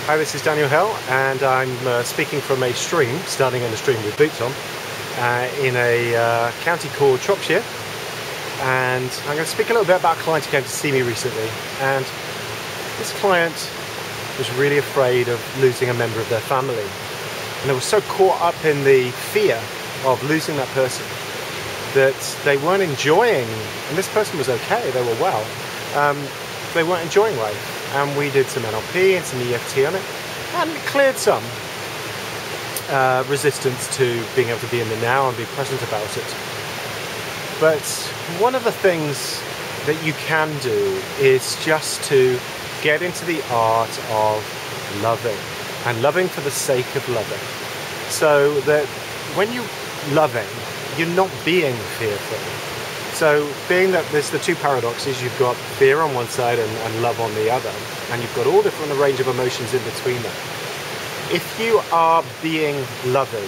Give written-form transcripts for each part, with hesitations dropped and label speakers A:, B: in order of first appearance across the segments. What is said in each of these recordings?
A: Hi, this is Daniel Hell, and I'm speaking from a stream, starting in a stream with boots on, in a county called Shropshire. And I'm going to speak a little bit about a client who came to see me recently. And this client was really afraid of losing a member of their family. And they were so caught up in the fear of losing that person that they weren't enjoying, and this person was okay, they were well, they weren't enjoying life. And we did some NLP and some EFT on it, and it cleared some resistance to being able to be in the now and be present about it. But one of the things that you can do is just to get into the art of loving, and loving for the sake of loving. So that when you're loving, you're not being fearful. So being that there's the two paradoxes, you've got fear on one side and love on the other, and you've got all different range of emotions in between them. If you are being loving,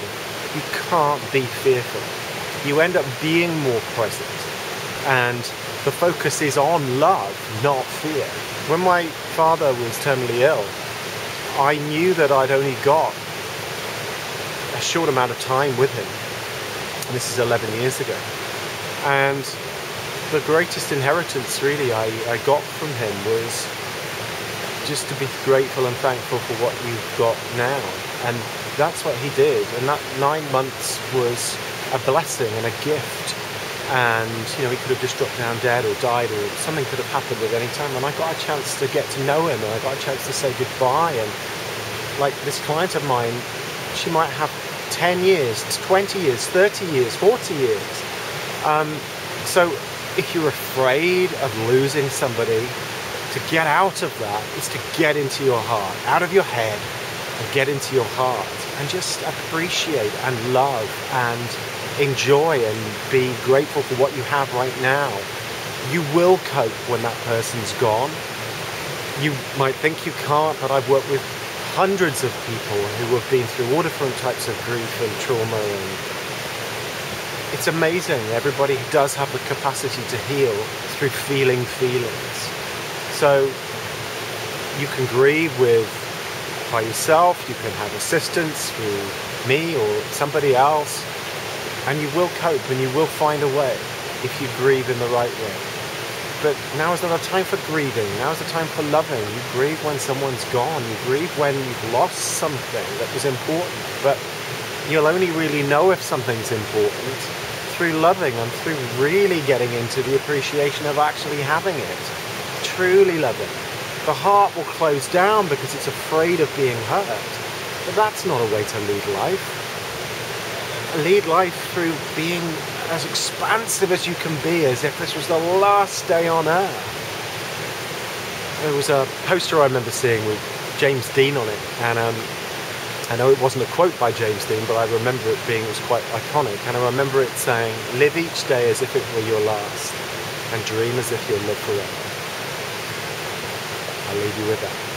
A: you can't be fearful. You end up being more present, and the focus is on love, not fear. When my father was terminally ill, I knew that I'd only got a short amount of time with him. And this is 11 years ago. And the greatest inheritance really I got from him was just to be grateful and thankful for what you've got now. And that's what he did. And that 9 months was a blessing and a gift. And, you know, he could have just dropped down dead or died, or something could have happened at any time. And I got a chance to get to know him, and I got a chance to say goodbye. And like this client of mine, she might have 10 years, 20 years, 30 years, 40 years. So if you're afraid of losing somebody, to get out of that is to get into your heart, out of your head, and get into your heart, and just appreciate and love and enjoy and be grateful for what you have right now. You will cope when that person's gone. You might think you can't, but I've worked with hundreds of people who have been through all different types of grief and trauma, and it's amazing. Everybody does have the capacity to heal through feeling feelings. So you can grieve by yourself, you can have assistance through me or somebody else, and you will cope and you will find a way if you grieve in the right way. But now is not a time for grieving. Now is the time for loving. You grieve when someone's gone. You grieve when you've lost something that was important. But you'll only really know if something's important through loving and through really getting into the appreciation of actually having it. Truly loving. The heart will close down because it's afraid of being hurt. But that's not a way to lead life. Lead life through being as expansive as you can be, as if this was the last day on earth. There was a poster I remember seeing with James Dean on it, and I know it wasn't a quote by James Dean, but I remember it was quite iconic, and I remember it saying, "Live each day as if it were your last, and dream as if you'll live forever." I'll leave you with that.